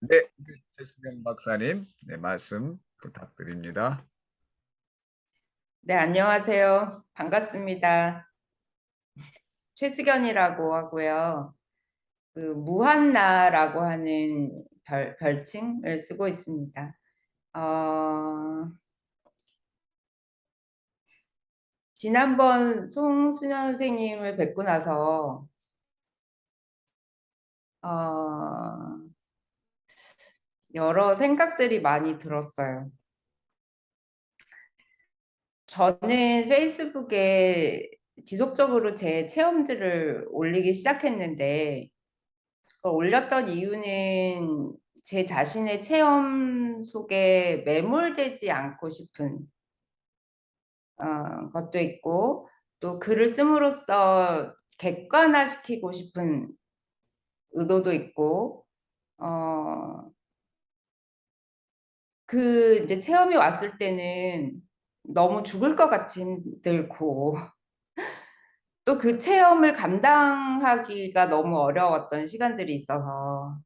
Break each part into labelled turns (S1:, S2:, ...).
S1: 네, 최수경 박사님, 네, 말씀 부탁드립니다.
S2: 네, 안녕하세요. 반갑습니다. 최수견이라고 하고요. 그 무한나라고 하는 별칭을 쓰고 있습니다. 어, 지난번 송순현 선생님을 뵙고 나서 어, 여러 생각들이 많이 들었어요. 저는 페이스북에 지속적으로 제 체험들을 올리기 시작했는데 그걸 올렸던 이유는 제 자신의 체험 속에 매몰되지 않고 싶은 것도 있고, 또 글을 씀으로써 객관화시키고 싶은 의도도 있고, 어, 그 이제 체험이 왔을 때는 너무 죽을 것 같이 힘들고, 또 그 체험을 감당하기가 너무 어려웠던 시간들이 있어서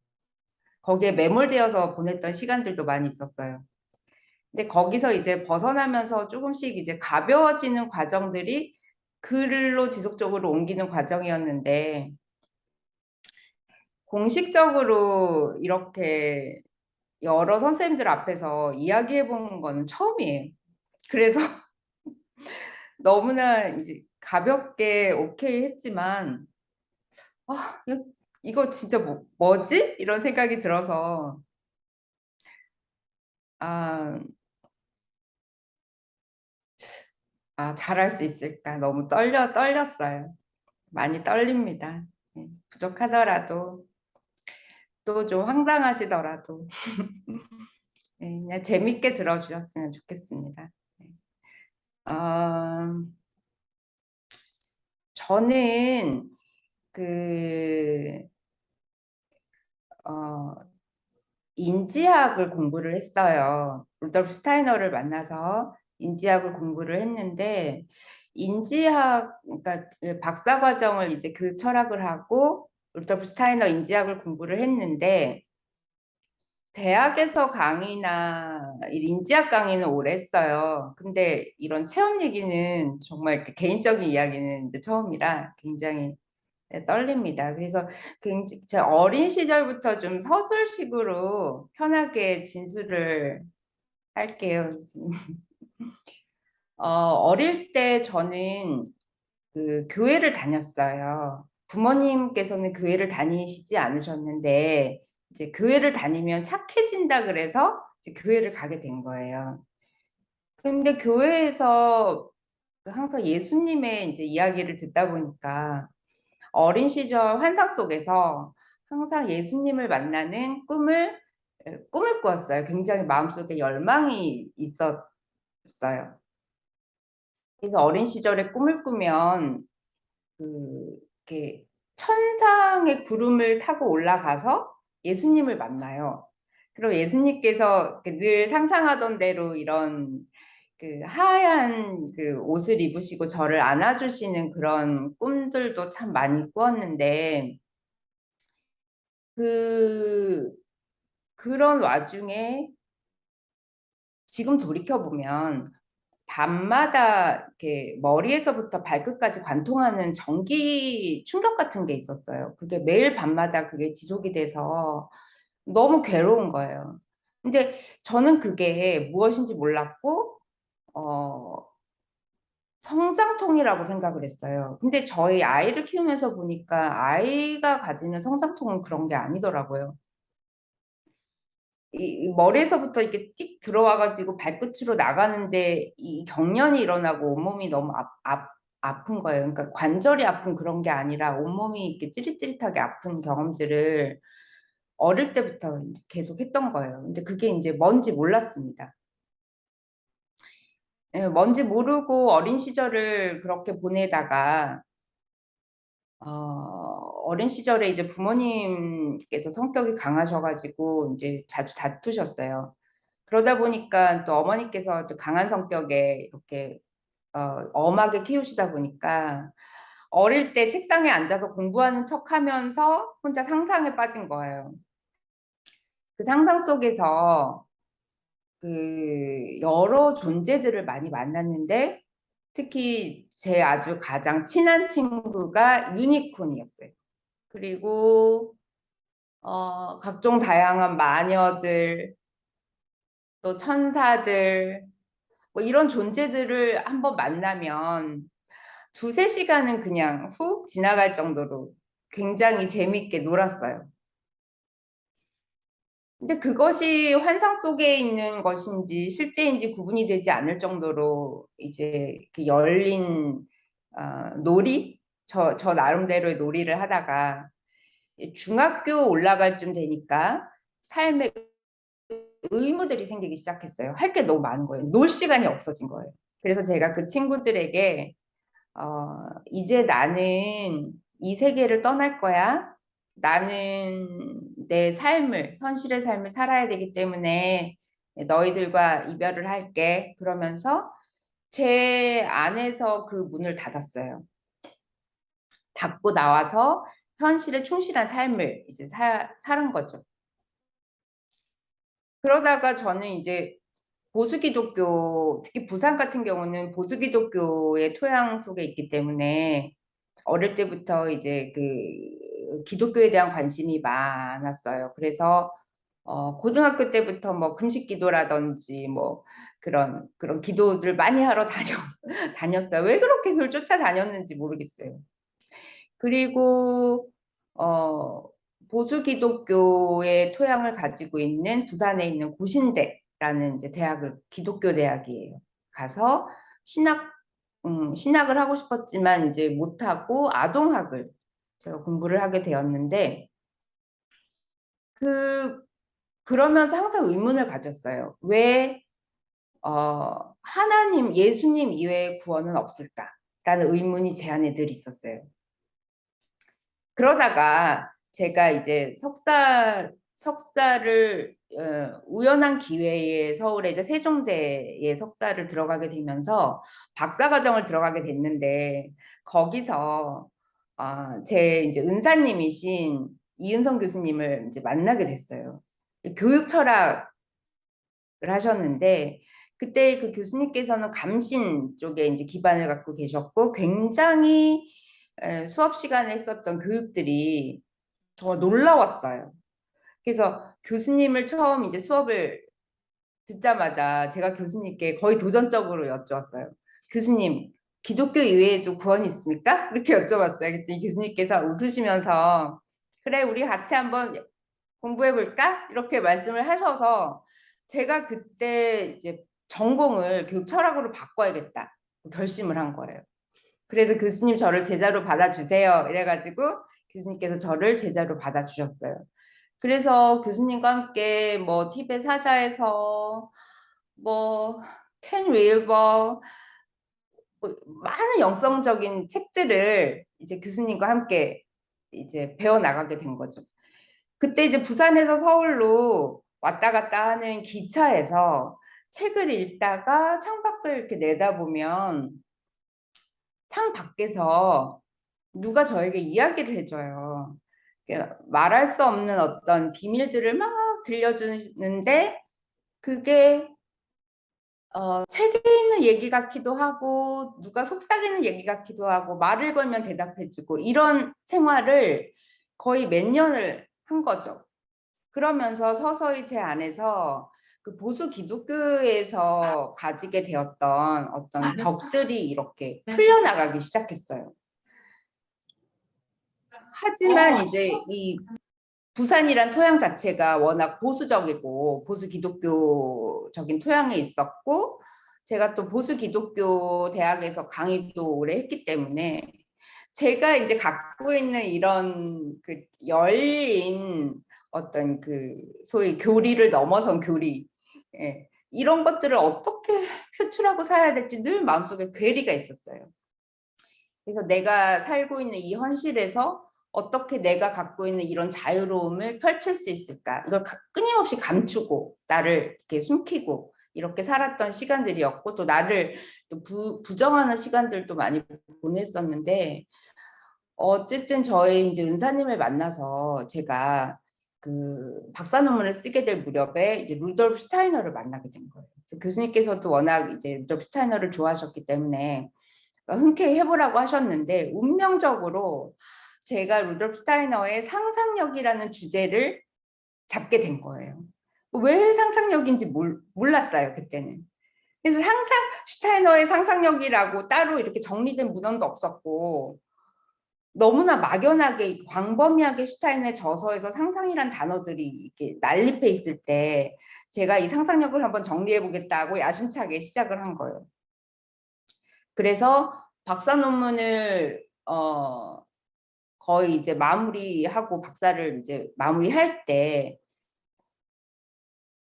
S2: 거기에 매몰되어서 보냈던 시간들도 많이 있었어요. 근데 거기서 이제 벗어나면서 조금씩 이제 가벼워지는 과정들이 글로 지속적으로 옮기는 과정이었는데, 공식적으로 이렇게 여러 선생님들 앞에서 이야기해 본 거는 처음이에요. 그래서 너무나 이제 가볍게 오케이 했지만, 아, 이거 진짜 뭐지? 이런 생각이 들어서, 아, 잘할 수 있을까? 너무 떨렸어요. 많이 떨립니다. 예, 부족하더라도 또 좀 황당하시더라도 예, 그냥 재밌게 들어주셨으면 좋겠습니다. 예. 어, 저는 그 어, 인지학을 공부를 했어요. 루돌프 스타이너를 만나서 인지학을 공부를 했는데 인지학 그러니까 그 박사 과정을 이제 교육 철학을 하고 루돌프 스타이너 인지학을 공부를 했는데 대학에서 강의나 인지학 강의는 오래 했어요. 근데 이런 체험 얘기는 정말 이렇게 개인적인 이야기는 이제 처음이라 굉장히 떨립니다. 그래서 굉장히 제 어린 시절부터 좀 서술식으로 편하게 진술을 할게요. 어릴 때 저는 그 교회를 다녔어요. 부모님께서는 교회를 다니시지 않으셨는데 이제 교회를 다니면 착해진다 그래서 이제 교회를 가게 된 거예요. 근데 교회에서 항상 예수님의 이제 이야기를 듣다 보니까 어린 시절 환상 속에서 항상 예수님을 만나는 꿈을 꾸었어요. 굉장히 마음속에 열망이 있었어요. 그래서 어린 시절에 꿈을 꾸면 이렇게 천상의 구름을 타고 올라가서 예수님을 만나요. 그리고 예수님께서 늘 상상하던 대로 이런 그 하얀 그 옷을 입으시고 저를 안아주시는 그런 꿈들도 참 많이 꾸었는데 그 그런 와중에 지금 돌이켜 보면 밤마다 이렇게 머리에서부터 발끝까지 관통하는 전기 충격 같은 게 있었어요. 그게 매일 밤마다 그게 지속이 돼서 너무 괴로운 거예요. 근데 저는 그게 무엇인지 몰랐고, 어, 성장통이라고 생각을 했어요. 근데 저희 아이를 키우면서 보니까 아이가 가지는 성장통은 그런 게 아니더라고요. 이 머리에서부터 이렇게 띡 들어와가지고 발끝으로 나가는데 이 경련이 일어나고 온몸이 너무 아픈 거예요. 그러니까 관절이 아픈 그런 게 아니라 온몸이 이렇게 찌릿찌릿하게 아픈 경험들을 어릴 때부터 이제 계속 했던 거예요. 근데 그게 이제 뭔지 몰랐습니다. 예, 뭔지 모르고 어린 시절을 그렇게 보내다가 어린 시절에 이제 부모님께서 성격이 강하셔가지고 이제 자주 다투셨어요. 그러다 보니까 또 어머니께서 또 강한 성격에 이렇게 엄하게 키우시다 보니까 어릴 때 책상에 앉아서 공부하는 척 하면서 혼자 상상에 빠진 거예요. 그 상상 속에서 그 여러 존재들을 많이 만났는데 특히 제 아주 가장 친한 친구가 유니콘이었어요. 그리고 각종 다양한 마녀들, 또 천사들, 뭐 이런 존재들을 한번 만나면 두세 시간은 그냥 훅 지나갈 정도로 굉장히 재밌게 놀았어요. 근데 그것이 환상 속에 있는 것인지 실제인지 구분이 되지 않을 정도로 이제 그 열린 놀이? 저 나름대로의 놀이를 하다가 중학교 올라갈 쯤 되니까 삶에 의무들이 생기기 시작했어요. 할 게 너무 많은 거예요. 놀 시간이 없어진 거예요. 그래서 제가 그 친구들에게 이제 나는 이 세계를 떠날 거야. 나는 내 삶을, 현실의 삶을 살아야 되기 때문에 너희들과 이별을 할게. 그러면서 제 안에서 그 문을 닫았어요. 닫고 나와서 현실에 충실한 삶을 이제 사는 거죠. 그러다가 저는 이제 보수기독교, 특히 부산 같은 경우는 보수기독교의 토양 속에 있기 때문에 어릴 때부터 이제 그 기독교에 대한 관심이 많았어요. 그래서 고등학교 때부터 뭐 금식기도라든지 뭐 그런 기도들 많이 하러 다녔어요. 왜 그렇게 그걸 쫓아다녔는지 모르겠어요. 그리고 어, 보수 기독교의 토양을 가지고 있는 부산에 있는 고신대라는 이제 대학을 기독교 대학이에요. 가서 신학을 하고 싶었지만 이제 못하고 아동학을 제가 공부를 하게 되었는데 그러면서 항상 의문을 가졌어요. 왜 하나님, 예수님 이외의 구원은 없을까라는 의문이 제 안에 늘 있었어요. 그러다가 제가 이제 석사를 우연한 기회에 서울에 이제 세종대에 석사를 들어가게 되면서 박사과정을 들어가게 됐는데 거기서 제 이제 은사님이신 이은성 교수님을 이제 만나게 됐어요. 교육 철학을 하셨는데 그때 그 교수님께서는 감신 쪽에 이제 기반을 갖고 계셨고 굉장히 수업 시간에 했었던 교육들이 정말 놀라웠어요. 그래서 교수님을 처음 이제 수업을 듣자마자 제가 교수님께 거의 도전적으로 여쭈었어요. 교수님, 기독교 이외에도 구원이 있습니까? 이렇게 여쭤봤어요. 그랬더니 교수님께서 웃으시면서 그래, 우리 같이 한번 공부해 볼까? 이렇게 말씀을 하셔서 제가 그때 이제 전공을 교육 철학으로 바꿔야겠다 결심을 한 거예요. 그래서 교수님 저를 제자로 받아주세요. 이래가지고 교수님께서 저를 제자로 받아주셨어요. 그래서 교수님과 함께 뭐 티베 사자에서 뭐켄 윌버 뭐 많은 영성적인 책들을 이제 교수님과 함께 이제 배워 나가게 된 거죠. 그때 이제 부산에서 서울로 왔다 갔다 하는 기차에서 책을 읽다가 창밖을 이렇게 내다보면 창 밖에서 누가 저에게 이야기를 해줘요. 말할 수 없는 어떤 비밀들을 막 들려주는데 그게 책에 있는 얘기 같기도 하고 누가 속삭이는 얘기 같기도 하고 말을 걸면 대답해주고 이런 생활을 거의 몇 년을 한 거죠. 그러면서 서서히 제 안에서 그 보수 기독교에서 가지게 되었던 어떤 벽들이 이렇게 풀려나가기 시작했어요. 하지만 이제 이 부산이란 토양 자체가 워낙 보수적이고 보수 기독교적인 토양에 있었고 제가 또 보수 기독교 대학에서 강의도 오래 했기 때문에 제가 이제 갖고 있는 이런 그 열린 어떤 그 소위 교리를 넘어선 교리 이런 것들을 어떻게 표출하고 살아야 될지 늘 마음속에 괴리가 있었어요. 그래서 내가 살고 있는 이 현실에서 어떻게 내가 갖고 있는 이런 자유로움을 펼칠 수 있을까? 이걸 끊임없이 감추고 나를 이렇게 숨기고 이렇게 살았던 시간들이었고 또 나를 또 부정하는 시간들도 많이 보냈었는데 어쨌든 저희 이제 은사님을 만나서 제가 그 박사 논문을 쓰게 될 무렵에 이제 루돌프 스타이너를 만나게 된 거예요. 그래서 교수님께서도 워낙 이제 루돌프 스타이너를 좋아하셨기 때문에 흔쾌히 해보라고 하셨는데 운명적으로 제가 루돌프 스타이너의 상상력이라는 주제를 잡게 된 거예요. 왜 상상력인지 몰랐어요, 그때는. 그래서 슈타이너의 상상력이라고 따로 이렇게 정리된 문헌도 없었고 너무나 막연하게 광범위하게 슈타인의 저서에서 상상이란 단어들이 이렇게 난립해 있을 때 제가 이 상상력을 한번 정리해 보겠다고 야심차게 시작을 한 거예요. 그래서 박사 논문을 거의 이제 마무리하고 박사를 이제 마무리할 때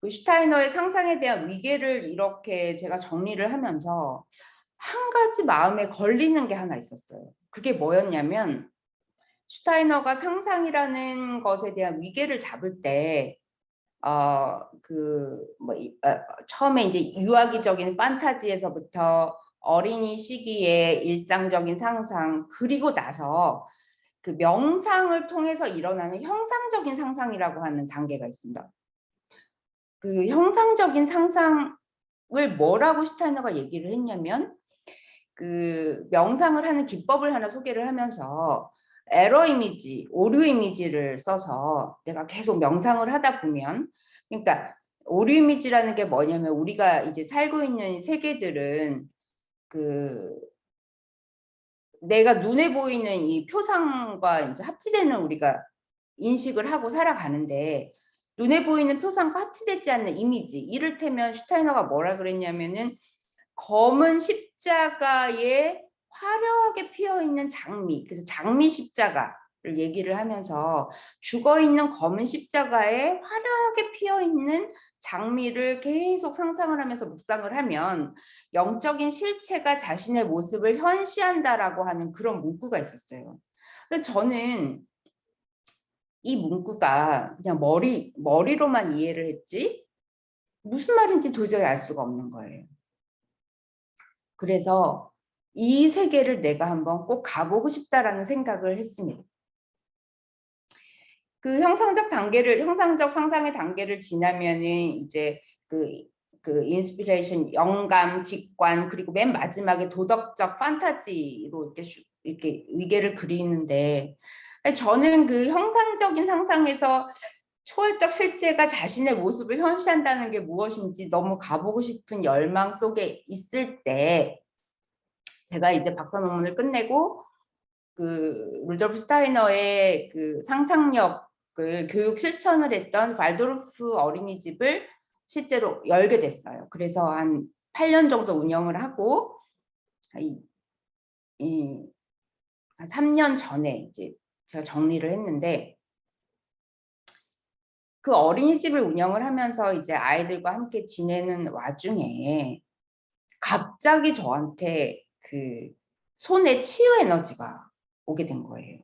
S2: 그 슈타이너의 상상에 대한 위계를 이렇게 제가 정리를 하면서 한 가지 마음에 걸리는 게 하나 있었어요. 그게 뭐였냐면 슈타이너가 상상이라는 것에 대한 위계를 잡을 때, 처음에 이제 유아기적인 판타지에서부터 어린이 시기의 일상적인 상상, 그리고 나서 그 명상을 통해서 일어나는 형상적인 상상이라고 하는 단계가 있습니다. 그 형상적인 상상을 뭐라고 슈타이너가 얘기를 했냐면, 그 명상을 하는 기법을 하나 소개를 하면서 에러 이미지, 오류 이미지를 써서 내가 계속 명상을 하다 보면, 그러니까 오류 이미지라는 게 뭐냐면 우리가 이제 살고 있는 세계들은 그 내가 눈에 보이는 이 표상과 이제 합치되는 우리가 인식을 하고 살아가는데 눈에 보이는 표상과 합치되지 않는 이미지, 이를테면 슈타이너가 뭐라 그랬냐면은 검은 십자가에 화려하게 피어있는 장미, 그래서 장미 십자가를 얘기를 하면서 죽어있는 검은 십자가에 화려하게 피어있는 장미를 계속 상상을 하면서 묵상을 하면 영적인 실체가 자신의 모습을 현시한다라고 하는 그런 문구가 있었어요. 근데 저는 이 문구가 그냥 머리로만 이해를 했지 무슨 말인지 도저히 알 수가 없는 거예요. 그래서 이 세계를 내가 한번 꼭 가보고 싶다라는 생각을 했습니다. 그 형상적 상상의 단계를 지나면은 이제 그 인스피레이션, 영감, 직관, 그리고 맨 마지막에 도덕적 판타지로 이렇게 위계를 그리는데 저는 그 형상적인 상상에서 초월적 실제가 자신의 모습을 현시한다는 게 무엇인지 너무 가보고 싶은 열망 속에 있을 때 제가 이제 박사 논문을 끝내고 그 루돌프 스타이너의 그 상상력을 교육 실천을 했던 발도르프 어린이집을 실제로 열게 됐어요. 그래서 한 8년 정도 운영을 하고 한 3년 전에 이제 제가 정리를 했는데 그 어린이집을 운영을 하면서 이제 아이들과 함께 지내는 와중에 갑자기 저한테 그 손에 치유 에너지가 오게 된 거예요.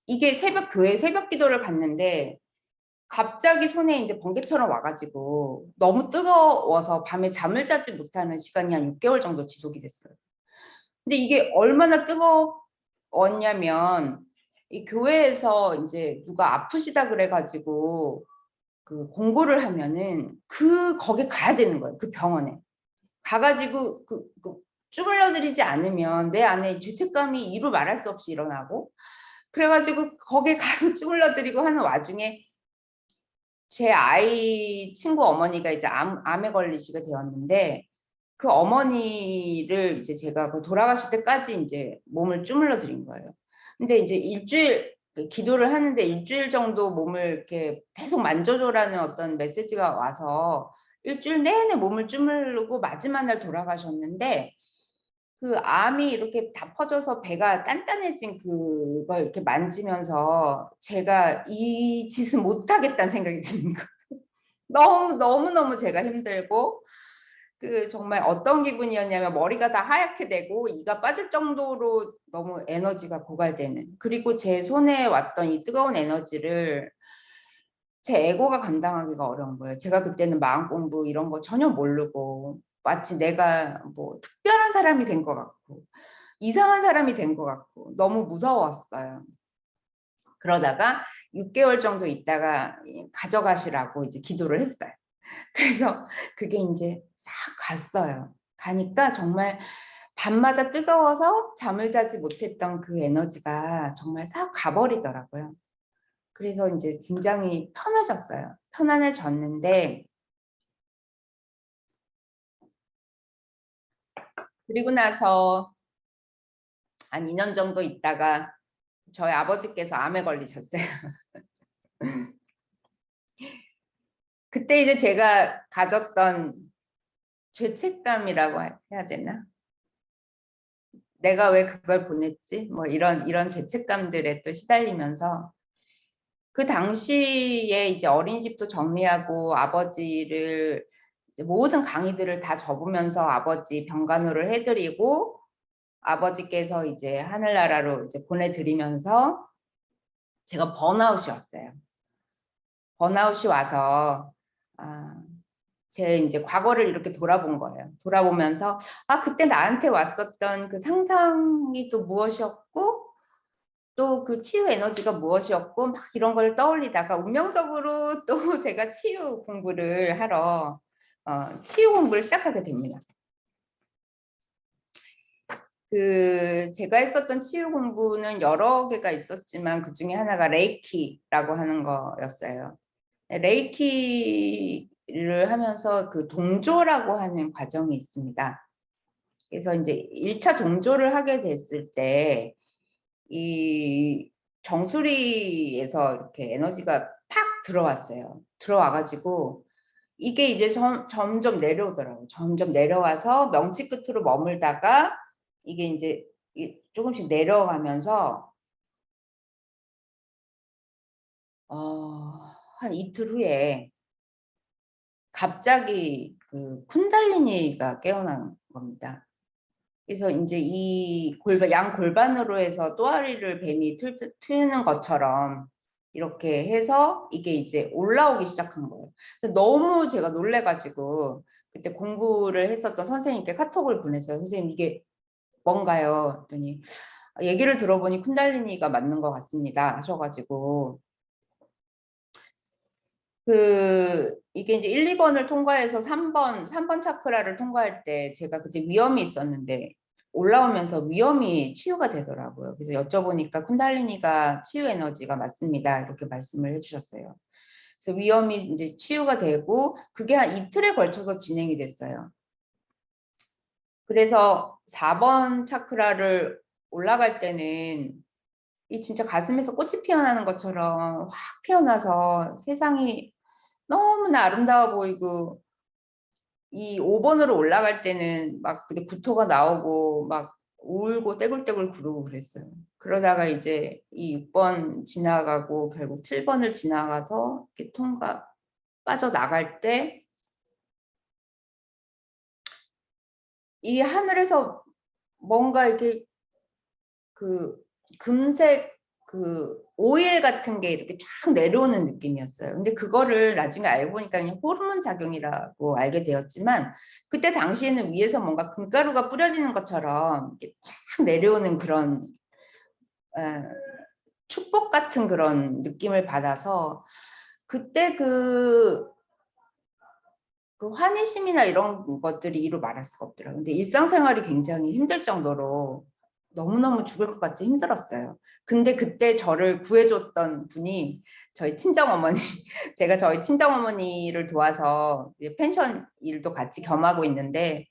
S2: 이게 교회 새벽 기도를 갔는데 갑자기 손에 이제 번개처럼 와가지고 너무 뜨거워서 밤에 잠을 자지 못하는 시간이 한 6개월 정도 지속이 됐어요. 근데 이게 얼마나 뜨거웠냐면 이 교회에서 이제 누가 아프시다 그래가지고 그 공고를 하면은 거기 가야 되는 거예요. 그 병원에 가가지고 쭈물러드리지 않으면 내 안에 죄책감이 이루 말할 수 없이 일어나고 그래가지고 거기 가서 쭈물러드리고 하는 와중에 제 아이 친구 어머니가 이제 암에 걸리시게 되었는데 그 어머니를 이제 제가 돌아가실 때까지 이제 몸을 쭈물러 드린 거예요. 근데 이제 기도를 하는데 일주일 정도 몸을 이렇게 계속 만져줘라는 어떤 메시지가 와서 일주일 내내 몸을 쭈물르고 마지막 날 돌아가셨는데 그 암이 이렇게 다 퍼져서 배가 단단해진 그걸 이렇게 만지면서 제가 이 짓은 못하겠다는 생각이 드는 거예요. 너무너무 제가 힘들고 정말 어떤 기분이었냐면 머리가 다 하얗게 되고 이가 빠질 정도로 너무 에너지가 고갈되는, 그리고 제 손에 왔던 이 뜨거운 에너지를 제 에고가 감당하기가 어려운 거예요. 제가 그때는 마음 공부 이런 거 전혀 모르고 마치 내가 뭐 특별한 사람이 된 것 같고 이상한 사람이 된 것 같고 너무 무서웠어요. 그러다가 6개월 정도 있다가 가져가시라고 이제 기도를 했어요. 그래서 그게 이제 싹 갔어요. 가니까 정말 밤마다 뜨거워서 잠을 자지 못했던 그 에너지가 정말 싹 가버리더라고요. 그래서 이제 굉장히 편해졌어요. 편안해졌는데, 그리고 나서 한 2년 정도 있다가 저희 아버지께서 암에 걸리셨어요. 그때 이제 제가 가졌던 죄책감이라고 해야 되나? 내가 왜 그걸 보냈지? 뭐 이런 죄책감들에 또 시달리면서 그 당시에 이제 어린이집도 정리하고 아버지를 모든 강의들을 다 접으면서 아버지 병간호를 해드리고 아버지께서 이제 하늘나라로 이제 보내드리면서 제가 번아웃이 왔어요. 번아웃이 와서 제 이제 과거를 이렇게 돌아본 거예요. 돌아보면서 그때 나한테 왔었던 그 상상이 또 무엇이었고 또 그 치유 에너지가 무엇이었고 막 이런 걸 떠올리다가 운명적으로 또 제가 치유 공부를 하러 치유 공부를 시작하게 됩니다. 그 제가 했었던 치유 공부는 여러 개가 있었지만 그 중에 하나가 레이키라고 하는 거였어요. 레이키를 하면서 그 동조라고 하는 과정이 있습니다. 그래서 이제 1차 동조를 하게 됐을 때 이 정수리에서 이렇게 에너지가 팍 들어왔어요. 들어와가지고 이게 이제 점점 내려오더라고요. 점점 내려와서 명치 끝으로 머물다가 이게 이제 조금씩 내려가면서 한 이틀 후에 갑자기 그 쿤달리니가 깨어난 겁니다. 그래서 이제 이 양 골반으로 해서 또아리를 뱀이 트는 것처럼 이렇게 해서 이게 이제 올라오기 시작한 거예요. 너무 제가 놀래가지고 그때 공부를 했었던 선생님께 카톡을 보냈어요. 선생님 이게 뭔가요? 그랬더니 얘기를 들어보니 쿤달리니가 맞는 것 같습니다 하셔가지고 이게 이제 1, 2번을 통과해서 3번 차크라를 통과할 때 제가 그때 위험이 있었는데 올라오면서 위험이 치유가 되더라고요. 그래서 여쭤보니까 쿤달리니가 치유 에너지가 맞습니다. 이렇게 말씀을 해주셨어요. 그래서 위험이 이제 치유가 되고 그게 한 이틀에 걸쳐서 진행이 됐어요. 그래서 4번 차크라를 올라갈 때는 이 진짜 가슴에서 꽃이 피어나는 것처럼 확 피어나서 세상이 너무나 아름다워 보이고 이 5번으로 올라갈 때는 막 근데 구토가 나오고 막 울고 떼굴떼굴 구르고 그랬어요. 그러다가 이제 이 6번 지나가고 결국 7번을 지나가서 이렇게 빠져나갈 때 이 하늘에서 뭔가 이렇게 그 금색 그 오일 같은 게 이렇게 쫙 내려오는 느낌이었어요. 근데 그거를 나중에 알고 보니까 그냥 호르몬 작용이라고 알게 되었지만 그때 당시에는 위에서 뭔가 금가루가 뿌려지는 것처럼 이렇게 쫙 내려오는 그런 축복 같은 그런 느낌을 받아서 그때 그 환희심이나 이런 것들이 이루 말할 수가 없더라고요. 근데 일상생활이 굉장히 힘들 정도로 너무너무 죽을 것 같이 힘들었어요. 근데 그때 저를 구해줬던 분이 저희 친정어머니, 제가 저희 친정어머니를 도와서 이제 펜션 일도 같이 겸하고 있는데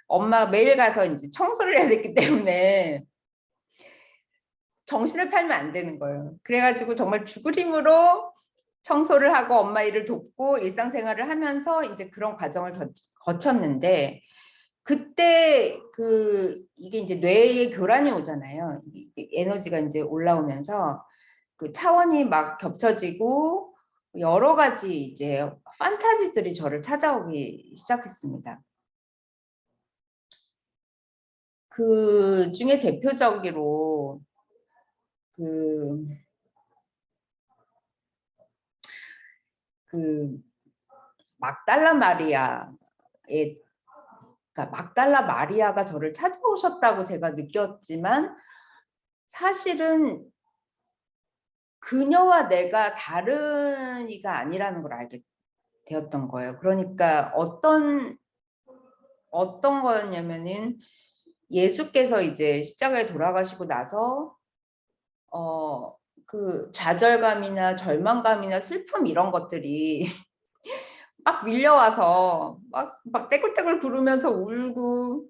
S2: 엄마 매일 가서 이제 청소를 해야 됐기 때문에 정신을 팔면 안 되는 거예요. 그래가지고 정말 죽을 힘으로 청소를 하고 엄마 일을 돕고 일상생활을 하면서 이제 그런 과정을 거쳤는데 그때 이게 이제 뇌에 교란이 오잖아요. 에너지가 이제 올라오면서 그 차원이 막 겹쳐지고 여러 가지 이제 판타지들이 저를 찾아오기 시작했습니다. 그 중에 대표적으로 그 막달라 마리아의 그러니까 막달라 마리아가 저를 찾아오셨다고 제가 느꼈지만 사실은 그녀와 내가 다른 이가 아니라는 걸 알게 되었던 거예요. 그러니까 어떤 거였냐면은 예수께서 이제 십자가에 돌아가시고 나서 그 좌절감이나 절망감이나 슬픔 이런 것들이 막 밀려와서 막 떼굴떼굴 구르면서 울고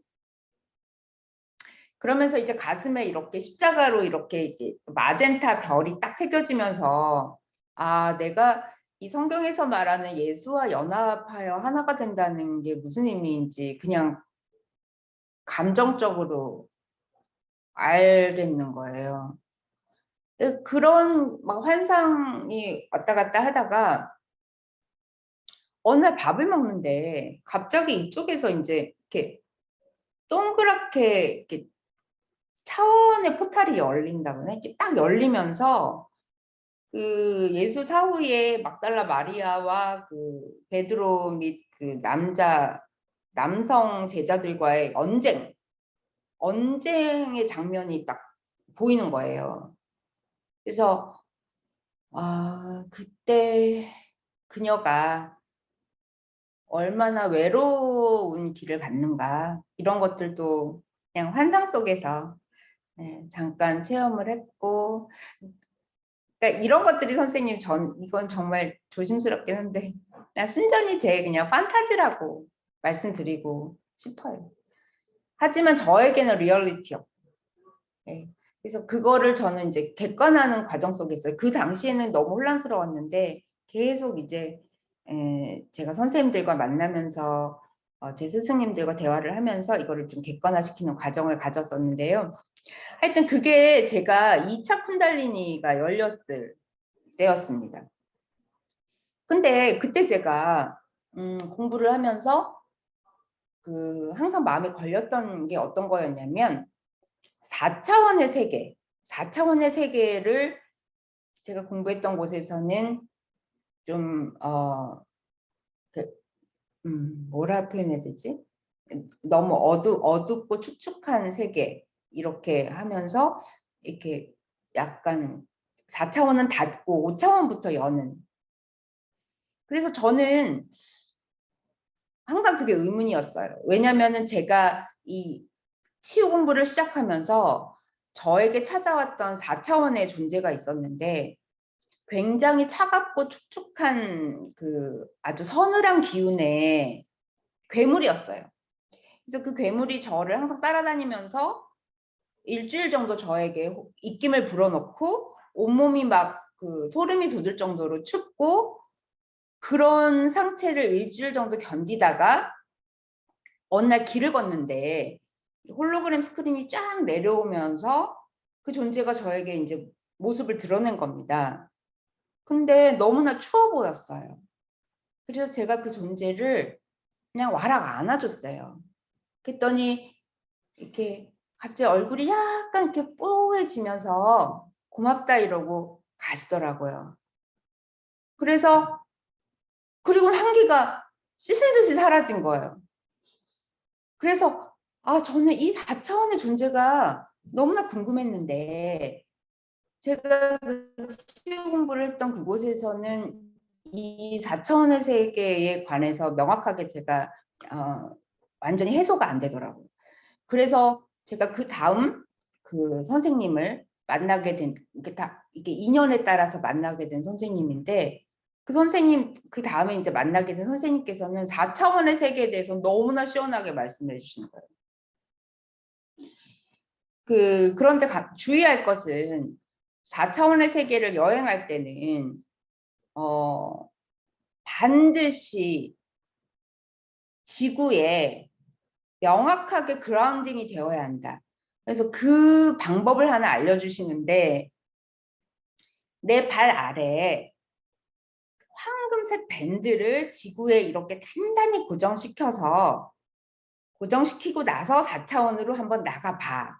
S2: 그러면서 이제 가슴에 이렇게 십자가로 이렇게 마젠타 별이 딱 새겨지면서 아, 내가 이 성경에서 말하는 예수와 연합하여 하나가 된다는 게 무슨 의미인지 그냥 감정적으로 알겠는 거예요. 그런 막 환상이 왔다 갔다 하다가 어느 날 밥을 먹는데 갑자기 이쪽에서 이제 이렇게 동그랗게 이렇게 차원의 포탈이 열린다거나 이렇게 딱 열리면서 그 예수 사후에 막달라 마리아와 그 베드로 및 그 남성 제자들과의 언쟁의 장면이 딱 보이는 거예요. 그래서 아, 그때 그녀가 얼마나 외로운 길을 갔는가 이런 것들도 그냥 환상 속에서 잠깐 체험을 했고 그러니까 이런 것들이 선생님 이건 정말 조심스럽긴 한데 그냥 순전히 제 그냥 판타지라고 말씀드리고 싶어요. 하지만 저에게는 리얼리티였고 그래서 그거를 저는 이제 객관하는 과정 속에 있어요. 그 당시에는 너무 혼란스러웠는데 계속 이제 제가 선생님들과 만나면서 제 스승님들과 대화를 하면서 이거를 좀 객관화시키는 과정을 가졌었는데요. 하여튼 그게 제가 2차 쿤달리니가 열렸을 때였습니다. 근데 그때 제가 공부를 하면서 그 항상 마음에 걸렸던 게 어떤 거였냐면 4차원의 세계, 4차원의 세계를 제가 공부했던 곳에서는 좀 그, 뭐라 표현해야 되지? 너무 어둡고 축축한 세계 이렇게 하면서 이렇게 약간 4차원은 닫고 5차원부터 여는. 그래서 저는 항상 그게 의문이었어요. 왜냐면은 제가 이 치유 공부를 시작하면서 저에게 찾아왔던 4차원의 존재가 있었는데 굉장히 차갑고 축축한 그 아주 서늘한 기운의 괴물이었어요. 그래서 그 괴물이 저를 항상 따라다니면서 일주일 정도 저에게 입김을 불어넣고 온몸이 막 그 소름이 돋을 정도로 춥고 그런 상태를 일주일 정도 견디다가 어느 날 길을 걷는데 홀로그램 스크린이 쫙 내려오면서 그 존재가 저에게 이제 모습을 드러낸 겁니다. 근데 너무나 추워 보였어요. 그래서 제가 그 존재를 그냥 와락 안아줬어요. 그랬더니 이렇게 갑자기 얼굴이 약간 이렇게 뽀해지면서 고맙다 이러고 가시더라고요. 그래서 그리고 한기가 씻은 듯이 사라진 거예요. 그래서 아, 저는 이 4차원의 존재가 너무나 궁금했는데 제가 그 치유 공부를 했던 그곳에서는 이 4차원의 세계에 관해서 명확하게 제가 완전히 해소가 안 되더라고요. 그래서 제가 그 다음 그 선생님을 만나게 된 이게 인연에 따라서 만나게 된 선생님인데 그 선생님 그 다음에 이제 만나게 된 선생님께서는 4차원의 세계에 대해서 너무나 시원하게 말씀해 주시는 거예요. 그런데 주의할 것은 4차원의 세계를 여행할 때는 반드시 지구에 명확하게 그라운딩이 되어야 한다. 그래서 그 방법을 하나 알려주시는데 내 발 아래에 황금색 밴드를 지구에 이렇게 단단히 고정시키고 나서 4차원으로 한번 나가봐.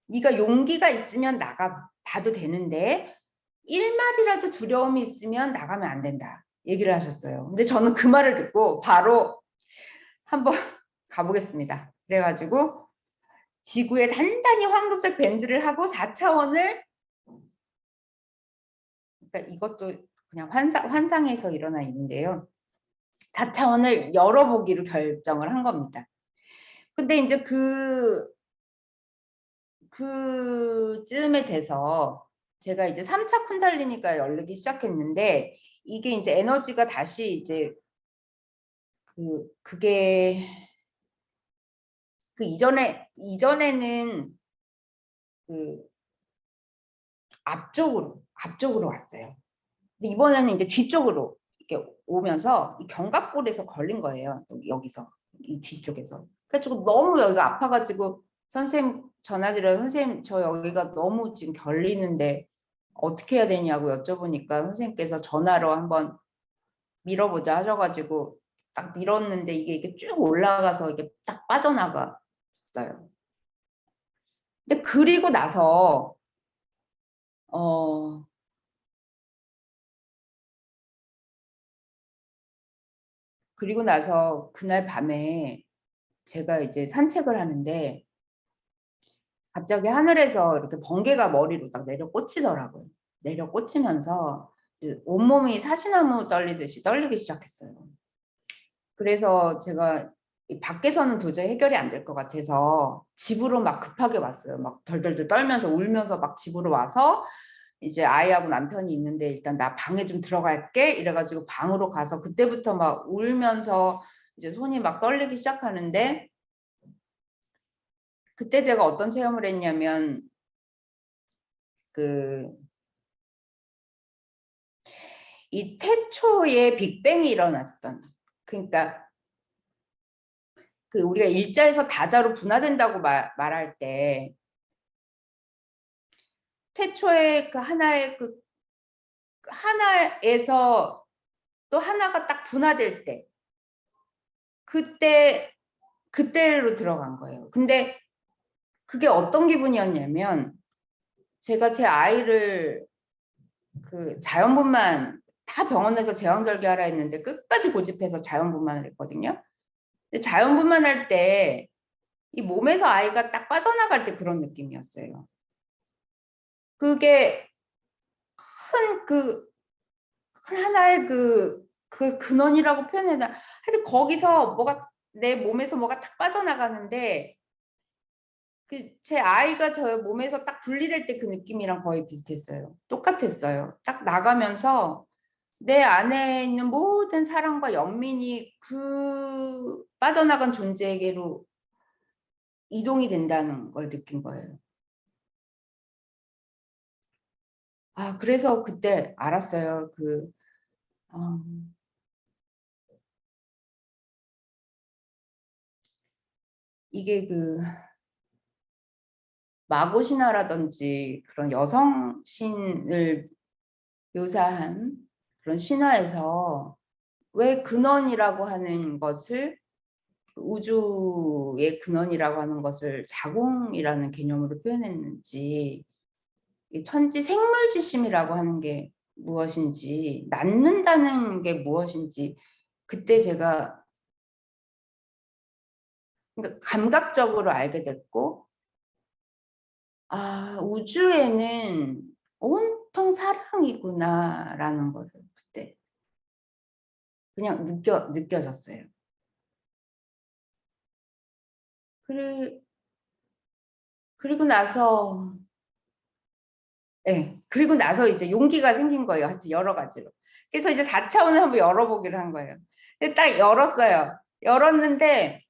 S2: 네가 용기가 있으면 나가봐도 되는데 1말이라도 두려움이 있으면 나가면 안 된다. 얘기를 하셨어요. 근데 저는 그 말을 듣고 바로 한번 가보겠습니다. 그래가지고 지구에 단단히 황금색 밴드를 하고 4차원을 그러니까 이것도 그냥 환상에서 일어난 일인데요. 4차원을 열어보기로 결정을 한 겁니다. 근데 이제 그쯤에 돼서 제가 이제 3차 쿤달리니가 열리기 시작했는데, 이게 이제 에너지가 다시 이제 그게 이전에는 그 앞쪽으로 왔어요. 근데 이번에는 이제 뒤쪽으로 이렇게 오면서 이 견갑골에서 걸린 거예요. 여기서 이 뒤쪽에서. 그래가지고 너무 여기가 아파가지고 선생님 전화드려서, 선생님 저 여기가 너무 지금 결리는데 어떻게 해야 되냐고 여쭤보니까 선생님께서 전화로 한번 밀어보자 하셔가지고 딱 밀었는데 이게 쭉 올라가서 이게 딱 빠져나갔어요. 근데 그리고 나서 그날 밤에 제가 이제 산책을 하는데 갑자기 하늘에서 이렇게 번개가 머리로 딱 내려 꽂히더라고요. 내려 꽂히면서 온몸이 사시나무 떨리듯이 떨리기 시작했어요. 그래서 제가 밖에서는 도저히 해결이 안 될 것 같아서 집으로 막 급하게 왔어요. 막 덜덜덜 떨면서 울면서 막 집으로 와서 이제 아이하고 남편이 있는데 일단 나 방에 좀 들어갈게 이래가지고 방으로 가서 그때부터 막 울면서 이제 손이 막 떨리기 시작하는데, 그때 제가 어떤 체험을 했냐면 이 태초에 빅뱅이 일어났던, 그러니까 우리가 일자에서 다자로 분화된다고 말할 때 태초에 하나에서 또 하나가 딱 분화될 때 그때로 들어간 거예요. 근데 그게 어떤 기분이었냐면, 제가 제 아이를 자연분만 다 병원에서 제왕절개하라 했는데 끝까지 고집해서 자연분만을 했거든요. 근데 자연분만할 때 이 몸에서 아이가 딱 빠져나갈 때 그런 느낌이었어요. 그게 큰 하나의 근원이라고 표현해야 되나? 하여튼 거기서 내 몸에서 뭐가 딱 빠져나가는데, 제 아이가 저 몸에서 딱 분리될 때 그 느낌이랑 거의 비슷했어요. 똑같았어요. 딱 나가면서 내 안에 있는 모든 사랑과 연민이 빠져나간 존재에게로 이동이 된다는 걸 느낀 거예요. 그래서 그때 알았어요. 이게 마고신화라든지 그런 여성 신을 묘사한 그런 신화에서 왜 근원이라고 하는 것을, 우주의 근원이라고 하는 것을 자궁이라는 개념으로 표현했는지, 천지 생물지심이라고 하는 게 무엇인지, 낳는다는 게 무엇인지, 그때 제가 감각적으로 알게 됐고, 우주에는 온통 사랑이구나라는 거를 그때 그냥 느껴졌어요. 그리고 나서, 그리고 나서 이제 용기가 생긴 거예요. 하여튼 여러 가지로. 그래서 이제 4차원을 한번 열어보기로 한 거예요. 근데 딱 열었어요. 열었는데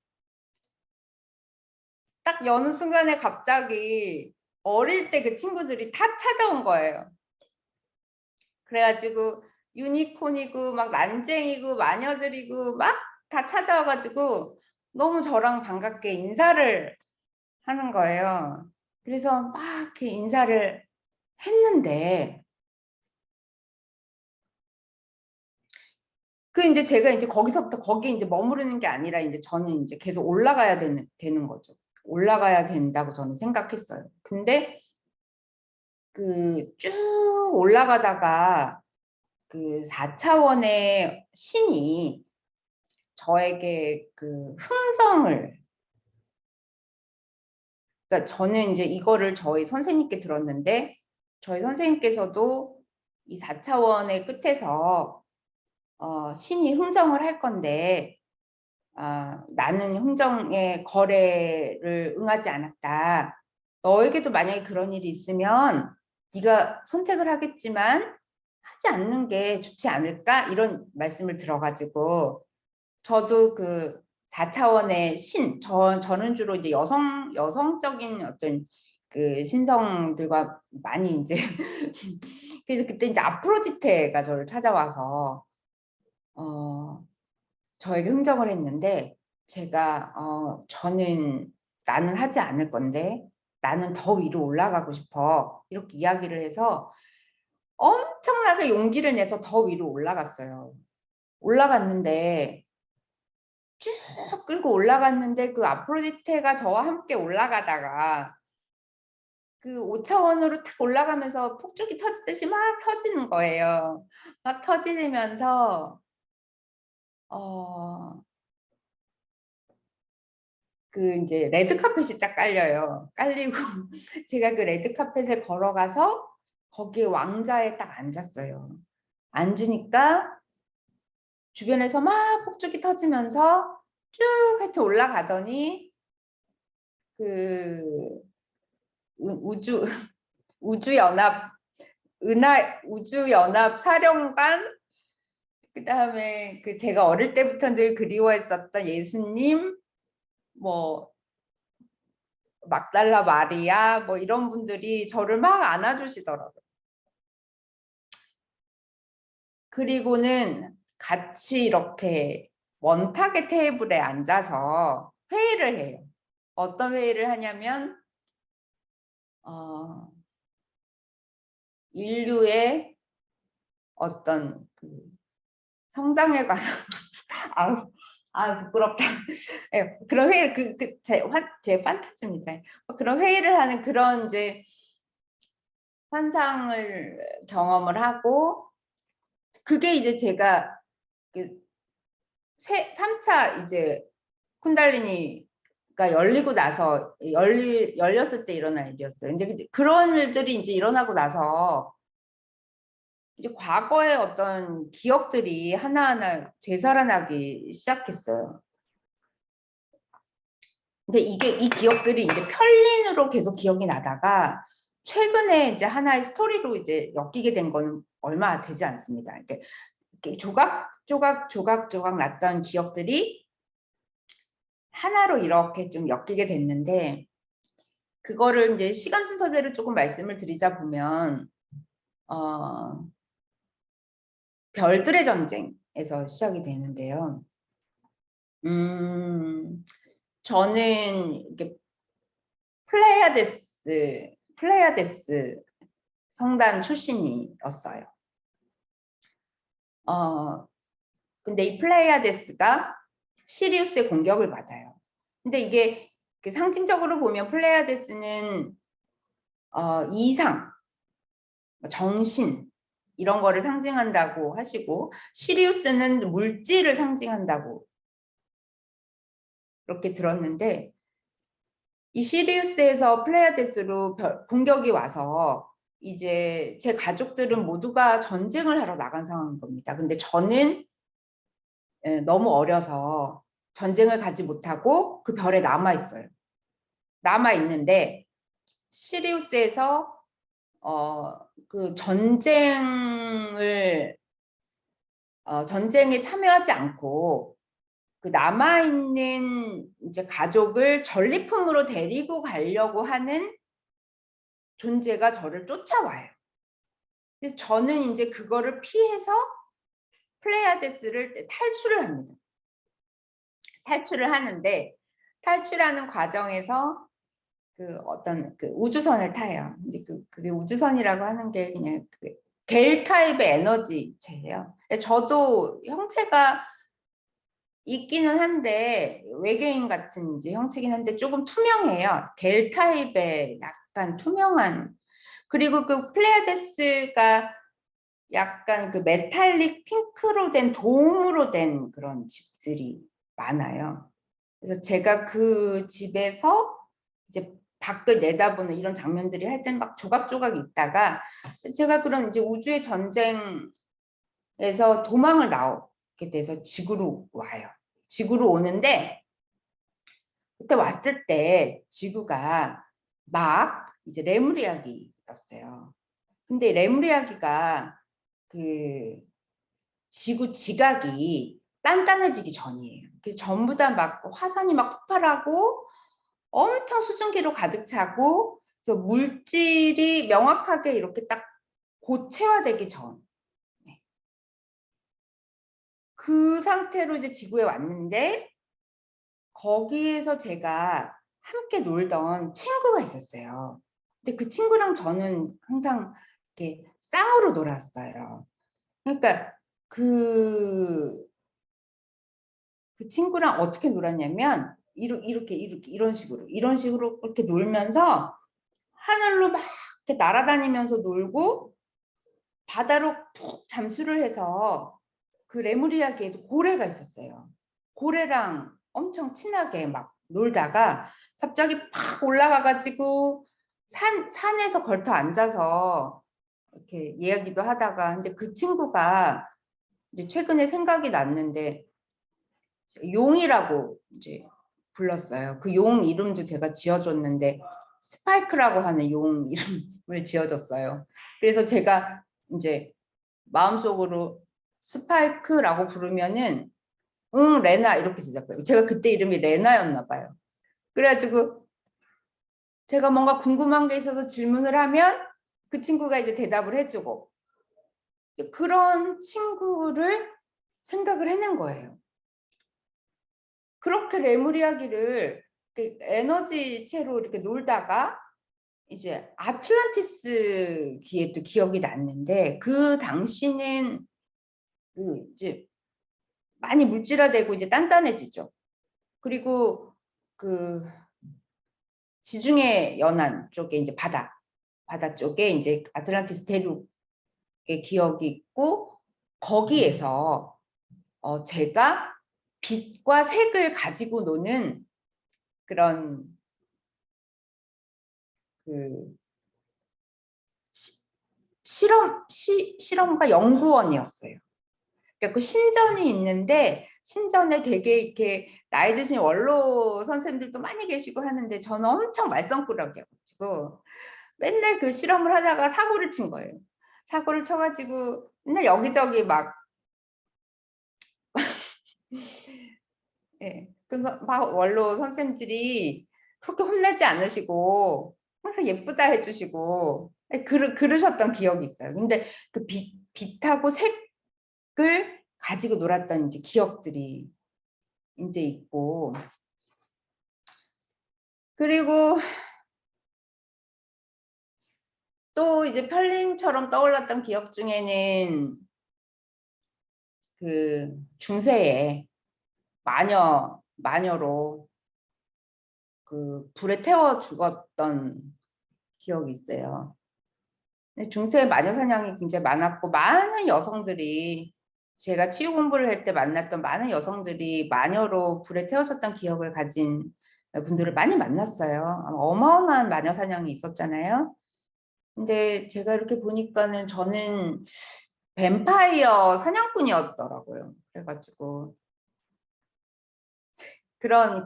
S2: 딱 여는 순간에 갑자기 어릴 때 그 친구들이 다 찾아온 거예요. 그래가지고 유니콘이고 막 난쟁이고 마녀들이고 막 다 찾아와가지고 너무 저랑 반갑게 인사를 하는 거예요. 그래서 막 이렇게 인사를 했는데, 이제 제가 이제 거기서부터 거기 이제 머무르는 게 아니라 이제 저는 이제 계속 올라가야 되는 거죠. 올라가야 된다고 저는 생각했어요. 근데 쭉 올라가다가 4차원의 신이 저에게 그러니까 저는 이제 이거를 저희 선생님께 들었는데, 저희 선생님께서도 이 4차원의 끝에서 신이 흥정을 할 건데 나는 흥정의 거래를 응하지 않았다. 너에게도 만약에 그런 일이 있으면 네가 선택을 하겠지만 하지 않는 게 좋지 않을까? 이런 말씀을 들어가지고 저도 그 4차원의 신, 저는 주로 이제 여성적인 어떤 그 신성들과 많이 이제 그래서 그때 이제 아프로디테가 저를 찾아와서 저에게 흥정을 했는데 제가 나는 하지 않을 건데 나는 더 위로 올라가고 싶어 이렇게 이야기를 해서 엄청나게 용기를 내서 더 위로 올라갔어요. 올라갔는데 쭉 끌고 올라갔는데 그 아프로디테가 저와 함께 올라가다가 그 5차원으로 탁 올라가면서 폭죽이 터지듯이 막 터지는 거예요. 막 터지면서 그 이제 레드카펫이 쫙 깔려요. 깔리고 제가 그 레드카펫을 걸어가서 거기에 왕자에 딱 앉았어요. 앉으니까 주변에서 막 폭죽이 터지면서 쭉 하여튼 올라가더니 그 우주연합 우주연합 사령관 그다음에 그 제가 어릴 때부터 늘 그리워했었던 예수님 뭐 막달라 마리아 뭐 이런 분들이 저를 막 안아주시더라고요. 그리고는 같이 이렇게 원탁의 테이블에 앉아서 회의를 해요. 어떤 회의를 하냐면 인류의 어떤 그 성장에 관한 부끄럽다. 예, 그런 회의를 제 판타지입니다. 그런 회의를 하는 그런 이제 환상을 경험을 하고 그게 이제 제가 그 3차 이제 쿤달리니가 열리고 나서 열렸을 때 일어난 일이었어요. 근데 그런 일들이 이제 일어나고 나서 이제 과거의 어떤 기억들이 하나하나 되살아나기 시작했어요. 근데 이 기억들이 이제 편린으로 계속 기억이 나다가 최근에 이제 하나의 스토리로 이제 엮이게 된 거는 얼마 되지 않습니다. 이렇게 조각 났던 기억들이 하나로 이렇게 좀 엮이게 됐는데 그거를 이제 시간 순서대로 조금 말씀을 드리자 보면 별들의 전쟁에서 시작이 되는데요. 저는 이렇게 플레이아데스 성단 출신이었어요. 근데 이 플레이아데스가 시리우스의 공격을 받아요. 근데 이게 상징적으로 보면 플레이아데스는 이상, 정신 이런 거를 상징한다고 하시고 시리우스는 물질을 상징한다고 그렇게 들었는데 이 시리우스에서 플레이아데스로 공격이 와서 이제 제 가족들은 모두가 전쟁을 하러 나간 상황인 겁니다. 근데 저는 너무 어려서 전쟁을 가지 못하고 그 별에 남아 있어요. 남아 있는데 시리우스에서 그 전쟁에 참여하지 않고 그 남아 있는 이제 가족을 전리품으로 데리고 가려고 하는 존재가 저를 쫓아와요. 그래서 저는 이제 그거를 피해서 플레이아데스를 탈출을 합니다. 탈출을 하는데 탈출하는 과정에서 그 어떤 그 우주선을 타요. 이제 그게 우주선이라고 하는 게 그냥 겔 타입의 에너지체예요. 저도 형체가 있기는 한데 외계인 같은 이제 형체긴 한데 조금 투명해요. 겔 타입의 약간 투명한 그리고 그 플레이아데스가 약간 그 메탈릭 핑크로 된 도움으로 된 그런 집들이 많아요. 그래서 제가 그 집에서 이제 밖을 내다보는 이런 장면들이 하여튼 막 조각조각 있다가 제가 그런 이제 우주의 전쟁에서 도망을 나오게 돼서 지구로 와요. 지구로 오는데 그때 왔을 때 지구가 막 이제 레무리아기였어요. 근데 레무리아기가 그 지구 지각이 단단해지기 전이에요. 그래서 전부 다 막 화산이 막 폭발하고 엄청 수증기로 가득 차고 그래서 물질이 명확하게 이렇게 딱 고체화되기 전. 네. 그 상태로 이제 지구에 왔는데 거기에서 제가 함께 놀던 친구가 있었어요. 근데 그 친구랑 저는 항상 이렇게 쌍으로 놀았어요. 그러니까 그 친구랑 어떻게 놀았냐면 이렇게 이런 식으로 이렇게 놀면서 하늘로 막 이렇게 날아다니면서 놀고 바다로 푹 잠수를 해서 그 레무리아기에도 고래가 있었어요. 고래랑 엄청 친하게 막 놀다가 갑자기 팍 올라가가지고 산에서 걸터 앉아서 이렇게 이야기도 하다가 근데 그 친구가 이제 최근에 생각이 났는데 용이라고 이제 불렀어요. 그 용 이름도 제가 지어줬는데 스파이크라고 하는 용 이름을 지어줬어요. 그래서 제가 이제 마음속으로 스파이크라고 부르면은 응 레나 이렇게 대답해요. 제가 그때 이름이 레나였나 봐요. 그래가지고 제가 뭔가 궁금한 게 있어서 질문을 하면 그 친구가 이제 대답을 해주고 그런 친구를 생각을 해낸 거예요. 그렇게 레무리아기를 에너지체로 이렇게 놀다가 이제 아틀란티스 기에도 기억이 났는데 그 당시는 그 이제 많이 물질화되고 이제 단단해지죠. 그리고 그 지중해 연안 쪽에 이제 바다 쪽에 이제 아틀란티스 대륙의 기억이 있고 거기에서 제가 빛과 색을 가지고 노는 그런 그 실험과 연구원이었어요. 그러니까 그 신전이 있는데 신전에 되게 이렇게 나이 드신 원로 선생님들도 많이 계시고 하는데 저는 엄청 말썽꾸러기여가지고 맨날 그 실험을 하다가 사고를 친 거예요. 사고를 쳐가지고 맨날 여기저기 막 예, 그래서 막 원로 선생님들이 그렇게 혼내지 않으시고 항상 예쁘다 해주시고 그러셨던 기억이 있어요. 근데 그 빛하고 색을 가지고 놀았던 이제 기억들이 이제 있고 그리고 또 이제 편림처럼 떠올랐던 기억 중에는 그 중세에 마녀로 그 불에 태워 죽었던 기억이 있어요. 중세 마녀 사냥이 굉장히 많았고 많은 여성들이 제가 치유 공부를 할 때 만났던 많은 여성들이 마녀로 불에 태워졌던 기억을 가진 분들을 많이 만났어요. 어마어마한 마녀 사냥이 있었잖아요. 근데 제가 이렇게 보니까는 저는 뱀파이어 사냥꾼이었더라고요. 그래가지고 그런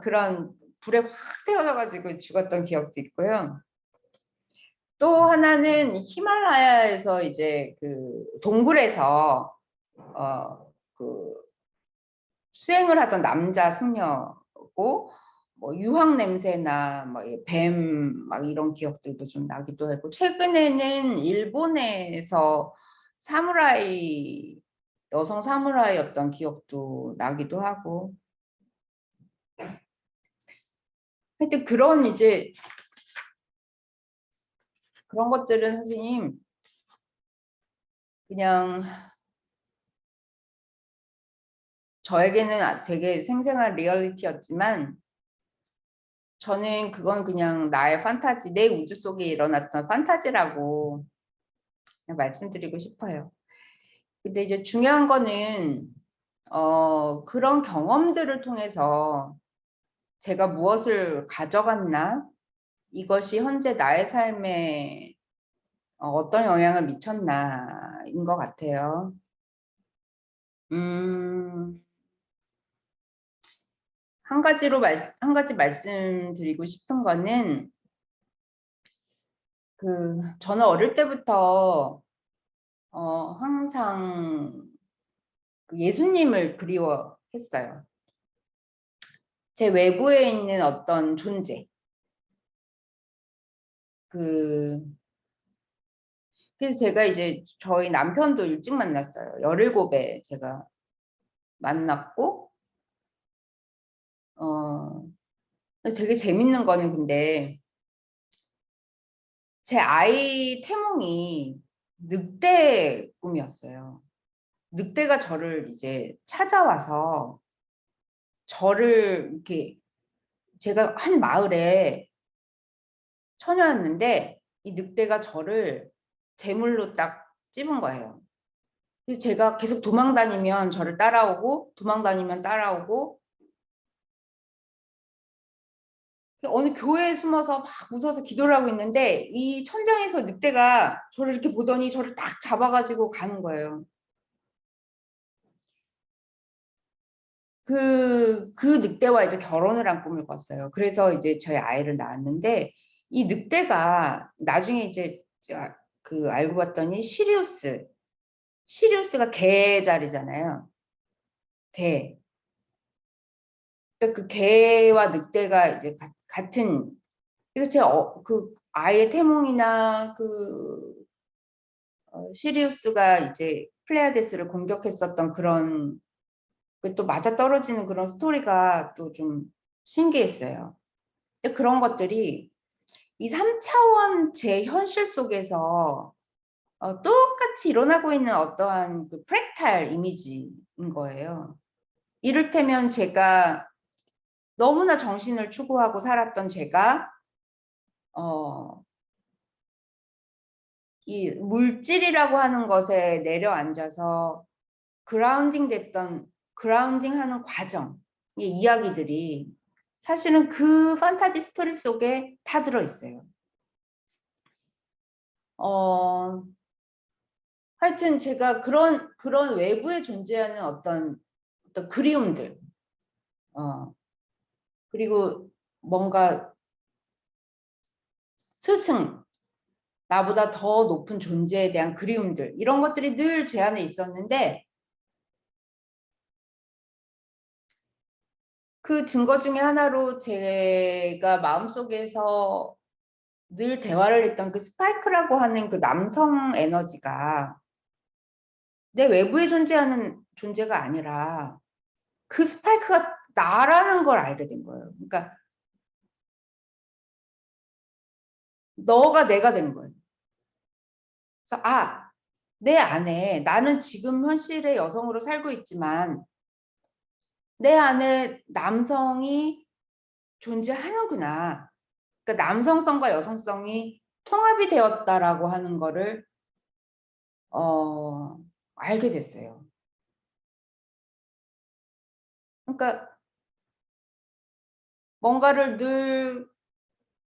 S2: 불에 확 태워져가지고 죽었던 기억도 있고요. 또 하나는 히말라야에서 이제 그 동굴에서 그 수행을 하던 남자 승려고 뭐 유황 냄새나 뭐 뱀 막 이런 기억들도 좀 나기도 하고 최근에는 일본에서 사무라이 여성 사무라이였던 기억도 나기도 하고 하여튼 그런 이제 그런 것들은 선생님 그냥 저에게는 되게 생생한 리얼리티였지만 저는 그건 그냥 나의 판타지, 내 우주 속에 일어났던 판타지라고 그냥 말씀드리고 싶어요. 근데 이제 중요한 거는 그런 경험들을 통해서 제가 무엇을 가져갔나 이것이 현재 나의 삶에 어떤 영향을 미쳤나인 것 같아요. 한 가지 말씀드리고 싶은 거는 저는 어릴 때부터 항상 예수님을 그리워했어요. 제 외부에 있는 어떤 존재. 그래서 제가 이제 저희 남편도 일찍 만났어요. 17에 제가 만났고, 되게 재밌는 거는 근데 제 아이 태몽이 늑대 꿈이었어요. 늑대가 저를 이제 찾아와서 저를 이렇게 제가 한 마을에 처녀였는데 이 늑대가 저를 제물로 딱 찝은 거예요. 그래서 제가 계속 도망다니면 저를 따라오고 도망다니면 따라오고 어느 교회에 숨어서 막 무서워서 기도를 하고 있는데 이 천장에서 늑대가 저를 이렇게 보더니 저를 딱 잡아가지고 가는 거예요. 그 늑대와 이제 결혼을 한 꿈을 꿨어요. 그래서 이제 저희 아이를 낳았는데 이 늑대가 나중에 이제 알고 봤더니 시리우스가 개 자리잖아요. 개. 그러니까 그 개와 늑대가 이제 같은. 그래서 제 아이의 태몽이나 시리우스가 이제 플레이아데스를 공격했었던 그런 또 맞아떨어지는 그런 스토리가 또 좀 신기했어요. 그런 것들이 이 3차원 제 현실 속에서 똑같이 일어나고 있는 어떠한 프랙탈 이미지인 거예요. 이를테면 제가 너무나 정신을 추구하고 살았던 제가 이 물질이라고 하는 것에 내려앉아서 그라운딩하는 과정의 이야기들이 사실은 그 판타지 스토리 속에 다 들어있어요. 하여튼 제가 그런 외부에 존재하는 어떤 그리움들, 그리고 뭔가 나보다 더 높은 존재에 대한 그리움들, 이런 것들이 늘 제 안에 있었는데 그 증거 중에 하나로 제가 마음속에서 늘 대화를 했던 그 스파이크라고 하는 그 남성 에너지가 내 외부에 존재하는 존재가 아니라 그 스파이크가 나라는 걸 알게 된 거예요. 그러니까 너가 내가 된 거예요. 그래서 내 안에 나는 지금 현실의 여성으로 살고 있지만 내 안에 남성이 존재하는구나. 그러니까 남성성과 여성성이 통합이 되었다라고 하는 거를 알게 됐어요. 그러니까 뭔가를 늘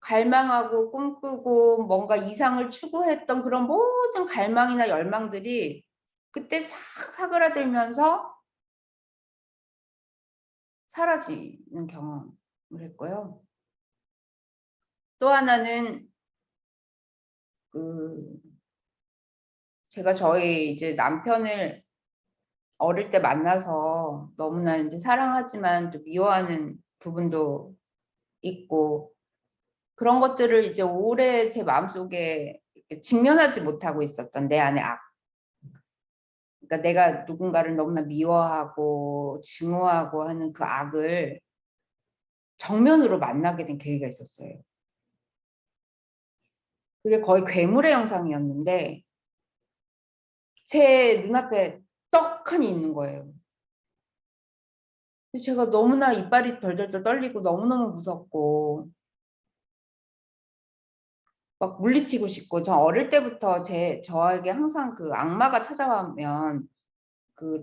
S2: 갈망하고 꿈꾸고 뭔가 이상을 추구했던 그런 모든 갈망이나 열망들이 그때 싹 사그라들면서 사라지는 경험을 했고요. 또 하나는 제가 저희 이제 남편을 어릴 때 만나서 너무나 이제 사랑하지만 또 미워하는 부분도 있고 그런 것들을 이제 오래 제 마음속에 직면하지 못하고 있었던 내 안의 악. 그러니까 내가 누군가를 너무나 미워하고 증오하고 하는 그 악을 정면으로 만나게 된 계기가 있었어요. 그게 거의 괴물의 형상이었는데 제 눈앞에 떡하니 있는 거예요. 제가 너무나 이빨이 덜덜덜 떨리고 너무너무 무섭고 막 물리치고 싶고 저 어릴 때부터 저에게 항상 그 악마가 찾아오면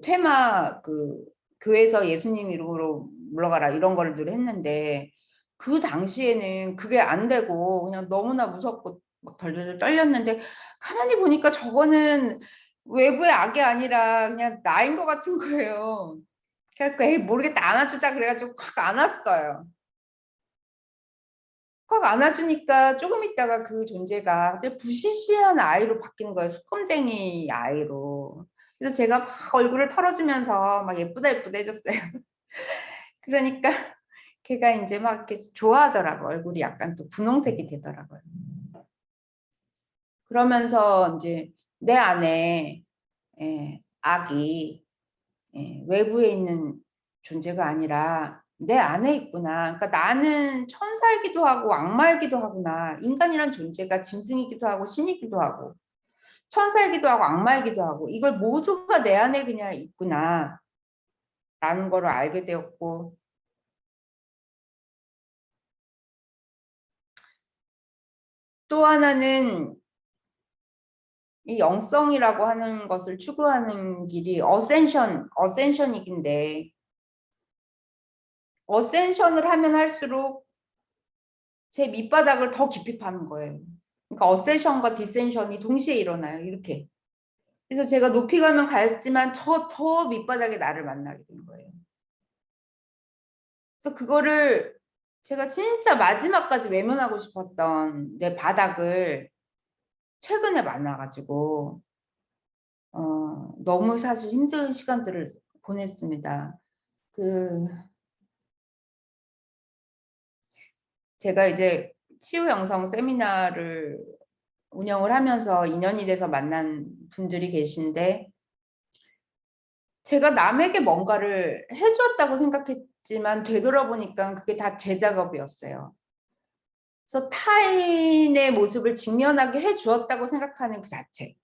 S2: 퇴마 교회에서 예수님 이름으로 물러가라 이런 거를 늘 했는데 그 당시에는 그게 안 되고 그냥 너무나 무섭고 막 덜덜 떨렸는데 가만히 보니까 저거는 외부의 악이 아니라 그냥 나인 것 같은 거예요. 그래갖고 에이 모르겠다 안아주자 그래가지고 확 안았어요. 확 안아주니까 조금 있다가 그 존재가 부시시한 아이로 바뀌는 거예요. 수컴쟁이 아이로. 그래서 제가 막 얼굴을 털어주면서 막 예쁘다 예쁘다 해줬어요. 그러니까 걔가 이제 막 이렇게 좋아하더라고. 얼굴이 약간 또 분홍색이 되더라고요. 그러면서 이제 내 안에 악이 외부에 있는 존재가 아니라 내 안에 있구나. 그러니까 나는 천사이기도 하고 악마이기도 하구나. 인간이란 존재가 짐승이기도 하고 신이기도 하고 천사이기도 하고 악마이기도 하고 이걸 모두가 내 안에 그냥 있구나 라는 거를 알게 되었고 또 하나는 이 영성이라고 하는 것을 추구하는 길이 어센션이긴데 어센션을 하면 할수록 제 밑바닥을 더 깊이 파는 거예요. 그러니까 어센션과 디센션이 동시에 일어나요. 이렇게. 그래서 제가 높이 가면 갔지만 저 밑바닥에 나를 만나게 된 거예요. 그래서 그거를 제가 진짜 마지막까지 외면하고 싶었던 내 바닥을 최근에 만나가지고 너무 사실 힘든 시간들을 보냈습니다. 제가 이제 치유 영성 세미나를 운영을 하면서 인연이 돼서 만난 분들이 계신데 제가 남에게 뭔가를 해주었다고 생각했지만 되돌아보니까 그게 다 제 작업이었어요. 그래서 타인의 모습을 직면하게 해주었다고 생각하는 그 자체.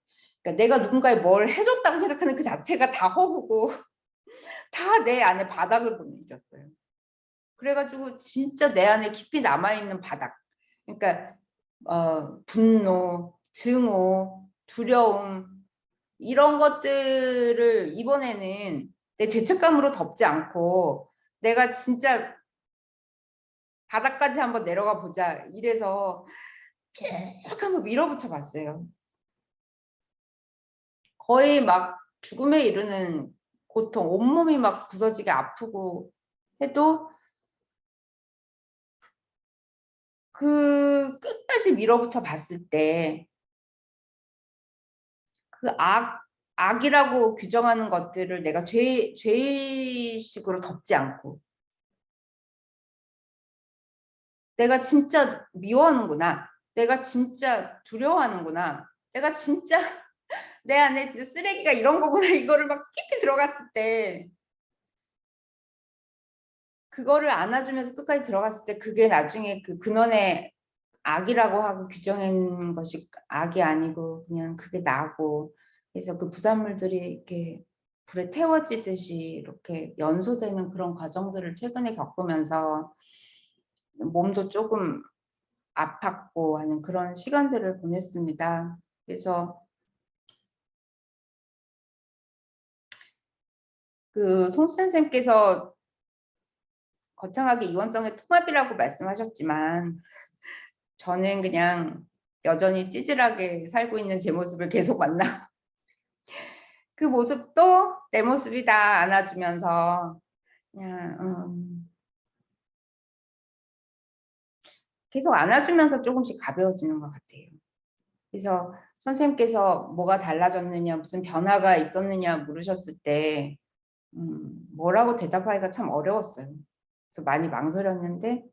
S2: 그러니까 내가 누군가에 뭘 해줬다고 생각하는 그 자체가 다 허구고 다 내 안에 바닥을 보는 일이었어요. 그래가지고 진짜 내 안에 깊이 남아있는 바닥. 그러니까 분노, 증오, 두려움 이런 것들을 이번에는 내 죄책감으로 덮지 않고 내가 진짜 바닥까지 한번 내려가 보자 이래서 쭉 한번 밀어붙여 봤어요. 거의 막 죽음에 이르는 고통, 온몸이 막 부서지게 아프고 해도 그 끝까지 밀어붙여 봤을 때 그 악이라고 규정하는 것들을 내가 죄의식으로 덮지 않고 내가 진짜 미워하는구나. 내가 진짜 두려워하는구나. 내가 진짜 내 안에 진짜 쓰레기가 이런 거구나. 이거를 막 깊이 들어갔을 때 그거를 안아주면서 끝까지 들어갔을 때 그게 나중에 그 근원의 악이라고 하고 규정한 것이 악이 아니고 그냥 그게 나고 그래서 그 부산물들이 이렇게 불에 태워지듯이 이렇게 연소되는 그런 과정들을 최근에 겪으면서 몸도 조금 아팠고 하는 그런 시간들을 보냈습니다. 그래서 그 송 선생님께서 거창하게 이원성의 통합이라고 말씀하셨지만 저는 그냥 여전히 찌질하게 살고 있는 제 모습을 계속 만나 그 모습도 내 모습이다 안아주면서 그냥 계속 안아주면서 조금씩 가벼워지는 것 같아요. 그래서 선생님께서 뭐가 달라졌느냐 무슨 변화가 있었느냐 물으셨을 때 뭐라고 대답하기가 참 어려웠어요. 그래서 많이 망설였는데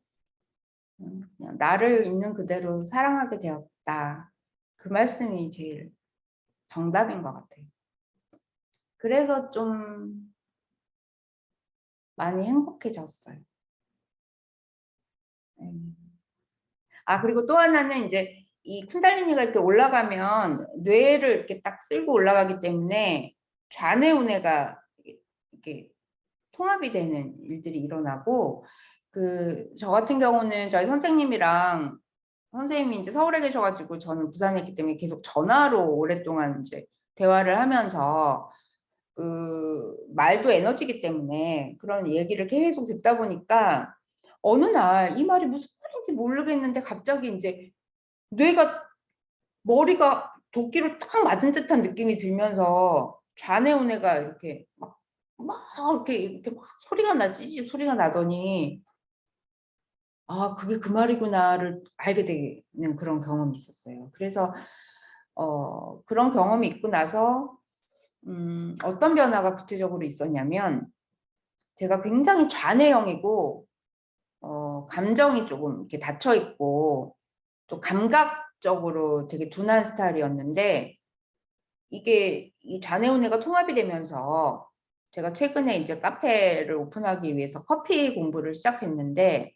S2: 그냥 나를 있는 그대로 사랑하게 되었다. 그 말씀이 제일 정답인 것 같아요. 그래서 좀 많이 행복해졌어요. 그리고 또 하나는 이제 이 쿤달리니가 이렇게 올라가면 뇌를 이렇게 딱 쓸고 올라가기 때문에 좌뇌우뇌가 이렇게 통합이 되는 일들이 일어나고 저 같은 경우는 저희 선생님이랑 선생님이 이제 서울에 계셔가지고 저는 부산에 있기 때문에 계속 전화로 오랫동안 이제 대화를 하면서 그 말도 에너지기 때문에 그런 얘기를 계속 듣다 보니까 어느 날 이 말이 무슨 말인지 모르겠는데 갑자기 이제 머리가 도끼로 딱 맞은 듯한 느낌이 들면서 좌뇌우뇌가 이렇게 막 이렇게 막 소리가 나지 소리가 나더니 아 그게 그 말이구나를 알게 되는 그런 경험이 있었어요. 그래서 그런 경험이 있고 나서 어떤 변화가 구체적으로 있었냐면 제가 굉장히 좌뇌형이고 감정이 조금 이렇게 닫혀 있고 또 감각적으로 되게 둔한 스타일이었는데 이게 이 좌뇌우뇌가 통합이 되면서 제가 최근에 이제 카페를 오픈하기 위해서 커피 공부를 시작했는데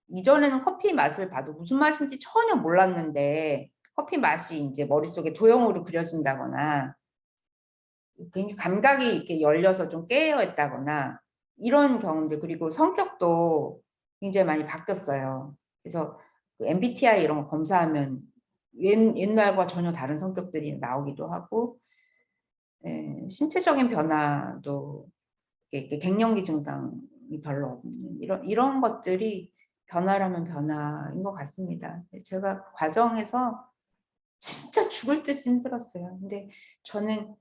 S2: 이전에는 커피 맛을 봐도 무슨 맛인지 전혀 몰랐는데 커피 맛이 이제 머릿속에 도형으로 그려진다거나 굉장히 감각이 이렇게 열려서 좀 깨어 있다거나 이런 경험들 그리고 성격도 굉장히 많이 바뀌었어요. 그래서 그 MBTI 이런 거 검사하면 옛날과 전혀 다른 성격들이 나오기도 하고 신체적인 변화도 이렇게 갱년기 증상이 별로 없는 이런 것들이 변화라면 변화인 것 같습니다. 제가 그 과정에서 진짜 죽을 듯이 힘들었어요. 근데 저는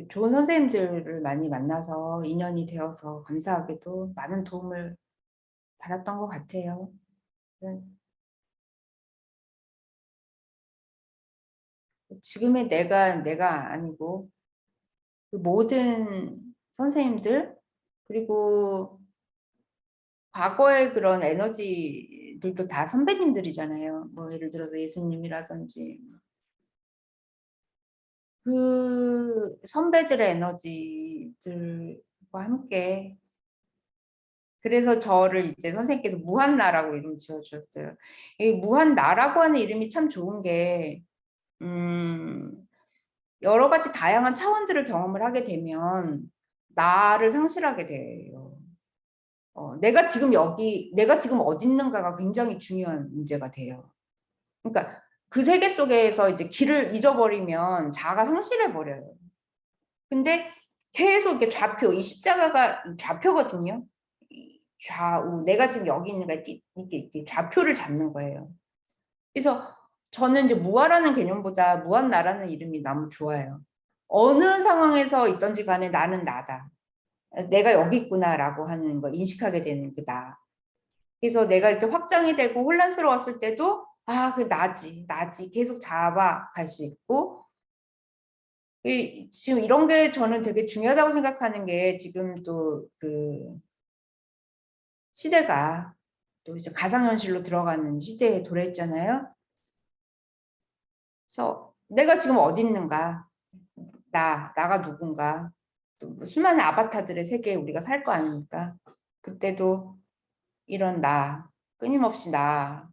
S2: 좋은 선생님들을 많이 만나서 인연이 되어서 감사하게도 많은 도움을 받았던 것 같아요. 지금의 내가 아니고 그 모든 선생님들 그리고 과거의 그런 에너지들도 다 선배님들이잖아요. 뭐 예를 들어서 예수님이라든지 그 선배들의 에너지들과 함께 그래서 저를 이제 선생님께서 무한나라고 이름 지어주셨어요. 이 무한나라고 하는 이름이 참 좋은 게 여러 가지 다양한 차원들을 경험을 하게 되면 나를 상실하게 돼요. 내가 지금 어디 있는가가 굉장히 중요한 문제가 돼요. 그러니까 그 세계 속에서 이제 길을 잊어버리면 자아가 상실해 버려요. 근데 계속 이렇게 이 십자가가 좌표거든요. 좌우, 내가 지금 여기 있는가 이렇게 좌표를 잡는 거예요. 그래서 저는 이제 무아라는 개념보다 무한나라는 이름이 너무 좋아요. 어느 상황에서 있던지 간에 나는 나다. 내가 여기 있구나라고 하는 걸 인식하게 되는 그 나. 그래서 내가 이렇게 확장이 되고 혼란스러웠을 때도 그 나지 계속 잡아갈 수 있고 지금 이런 게 저는 되게 중요하다고 생각하는 게 지금 또 그 시대가 또 이제 가상현실로 들어가는 시대에 도래했잖아요. 그래서 내가 지금 어디 있는가, 나가 누군가, 또 수많은 아바타들의 세계에 우리가 살 거 아닙니까? 그때도 이런 끊임없이 나가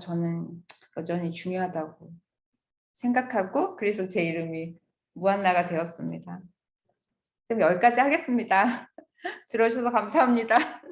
S2: 저는 여전히 중요하다고 생각하고 그래서 제 이름이 무한나가 되었습니다. 그럼 여기까지 하겠습니다. 들어주셔서 감사합니다.